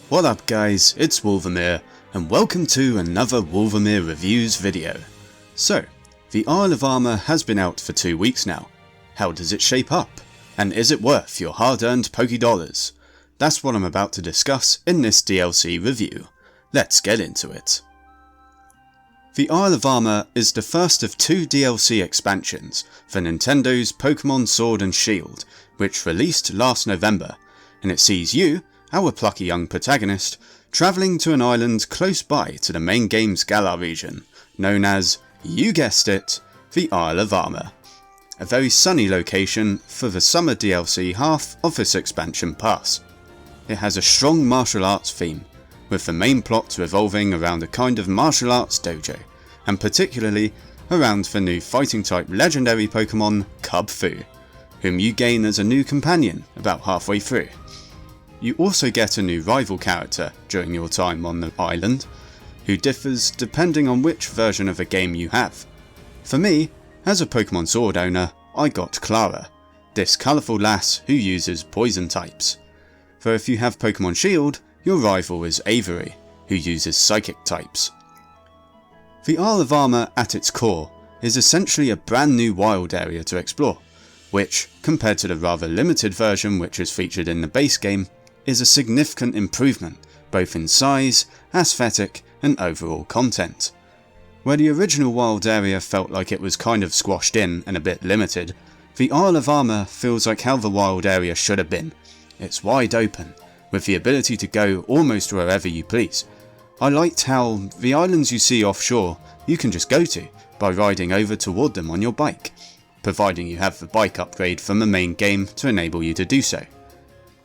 What up guys, it's Wolvermere and welcome to another Wolvermere Reviews video. So, the Isle of Armor has been out for 2 weeks now. How does it shape up? And is it worth your hard-earned Poké-dollars? That's what I'm about to discuss in this DLC review. Let's get into it. The Isle of Armor is the first of 2 DLC expansions for Nintendo's Pokemon Sword and Shield, which released last November, and it sees you, our plucky young protagonist, travelling to an island close by to the main game's Galar region, known as, you guessed it, the Isle of Armor. A very sunny location for the summer DLC half of this expansion pass. It has a strong martial arts theme, with the main plot revolving around a kind of martial arts dojo, and particularly around the new fighting type legendary Pokemon Cub Fee, whom you gain as a new companion about halfway through. You also get a new rival character during your time on the island, who differs depending on which version of the game you have. For me, as a Pokemon Sword owner, I got Clara, this colourful lass who uses poison types. Though if you have Pokemon Shield, your rival is Avery, who uses psychic types. The Isle of Armor at its core is essentially a brand new wild area to explore, which, compared to the rather limited version which is featured in the base game, is a significant improvement both in size, aesthetic and overall content. Where the original wild area felt like it was kind of squashed in and a bit limited, the Isle of Armor feels like how the wild area should have been. It's wide open, with the ability to go almost wherever you please. I liked how the islands you see offshore you can just go to by riding over toward them on your bike, providing you have the bike upgrade from the main game to enable you to do so.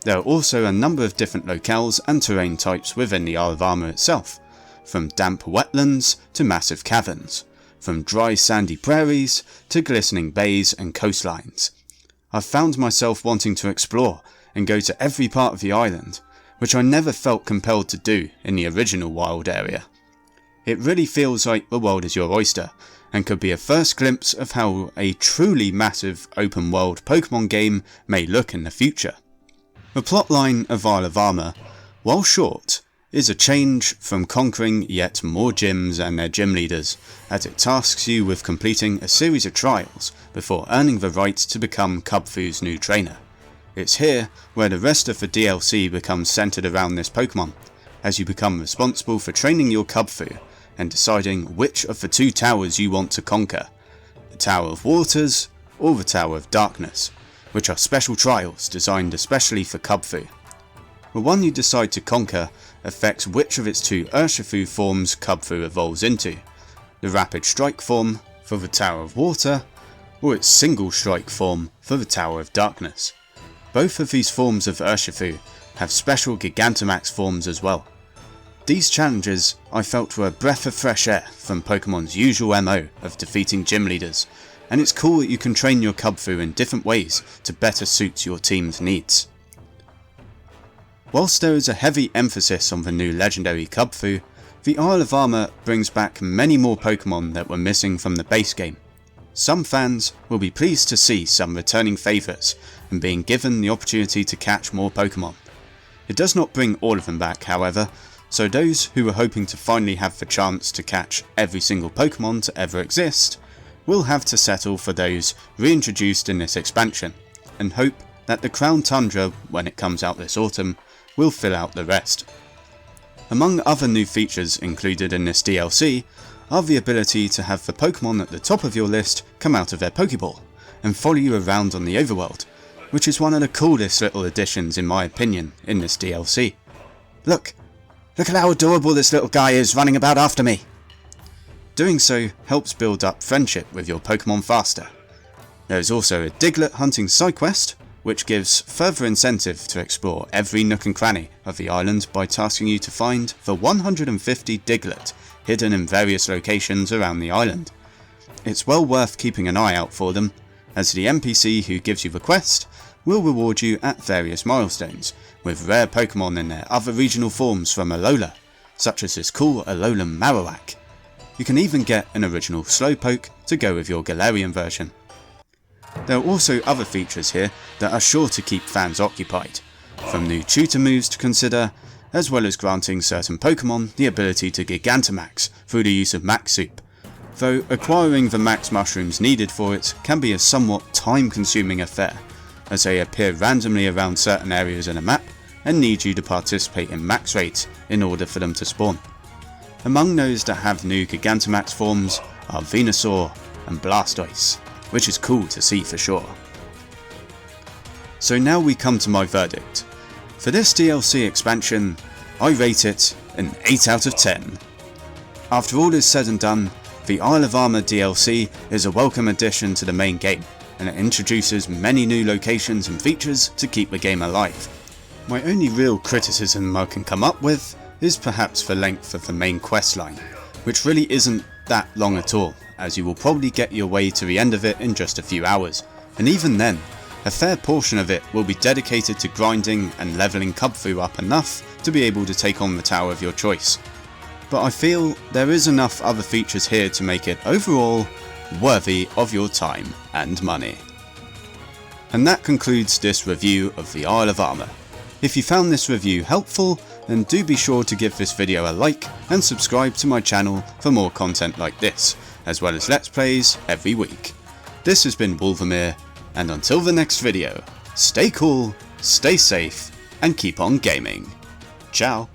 There are also a number of different locales and terrain types within the Isle of Armor itself, from damp wetlands to massive caverns, from dry sandy prairies to glistening bays and coastlines. I've found myself wanting to explore and go to every part of the island, which I never felt compelled to do in the original wild area. It really feels like the world is your oyster, and could be a first glimpse of how a truly massive open world Pokemon game may look in the future. The plotline of Isle of Armor, while short, is a change from conquering yet more gyms and their gym leaders, as it tasks you with completing a series of trials before earning the right to become Cub Fee's new trainer. It's here where the rest of the DLC becomes centred around this Pokemon, as you become responsible for training your Cub Fee and deciding which of the 2 towers you want to conquer, the Tower of Waters or the Tower of Darkness, which are special trials designed especially for Cub Fee. The one you decide to conquer affects which of its 2 Urshifu forms Cub Fee evolves into, the Rapid Strike form for the Tower of Water, or its Single Strike form for the Tower of Darkness. Both of these forms of Urshifu have special Gigantamax forms as well. These challenges I felt were a breath of fresh air from Pokemon's usual MO of defeating gym leaders, and it's cool that you can train your Cub Fee in different ways to better suit your team's needs. Whilst there is a heavy emphasis on the new legendary Cub Fee, the Isle of Armor brings back many more Pokemon that were missing from the base game. Some fans will be pleased to see some returning favourites and being given the opportunity to catch more Pokemon. It does not bring all of them back, however, so those who were hoping to finally have the chance to catch every single Pokemon to ever exist will have to settle for those reintroduced in this expansion, and hope that the Crown Tundra, when it comes out this autumn, will fill out the rest. Among other new features included in this DLC are the ability to have the Pokemon at the top of your list come out of their Pokeball and follow you around on the overworld, which is one of the coolest little additions in my opinion in this DLC. Look at how adorable this little guy is running about after me! Doing so helps build up friendship with your Pokemon faster. There is also a Diglett hunting SciQuest, which gives further incentive to explore every nook and cranny of the island by tasking you to find the 150 Diglett hidden in various locations around the island. It's well worth keeping an eye out for them, as the NPC who gives you the quest will reward you at various milestones with rare Pokemon in their other regional forms from Alola, such as this cool Alolan Marowak. You can even get an original Slowpoke to go with your Galarian version. There are also other features here that are sure to keep fans occupied, from new tutor moves to consider, as well as granting certain Pokemon the ability to Gigantamax through the use of Max Soup, though acquiring the Max Mushrooms needed for it can be a somewhat time-consuming affair, as they appear randomly around certain areas in a map and need you to participate in max raids in order for them to spawn. Among those that have new Gigantamax forms are Venusaur and Blastoise, which is cool to see for sure. So now we come to my verdict. For this DLC expansion, I rate it an 8 out of 10. After all is said and done, the Isle of Armor DLC is a welcome addition to the main game, and it introduces many new locations and features to keep the game alive. My only real criticism I can come up with is perhaps the length of the main questline, which really isn't that long at all, as you will probably get your way to the end of it in just a few hours, and even then, a fair portion of it will be dedicated to grinding and leveling Cub Fee up enough to be able to take on the tower of your choice. But I feel there is enough other features here to make it overall worthy of your time and money. And that concludes this review of the Isle of Armor. If you found this review helpful, then do be sure to give this video a like and subscribe to my channel for more content like this, as well as Let's Plays every week. This has been Wolvermere, and until the next video, stay cool, stay safe, and keep on gaming. Ciao!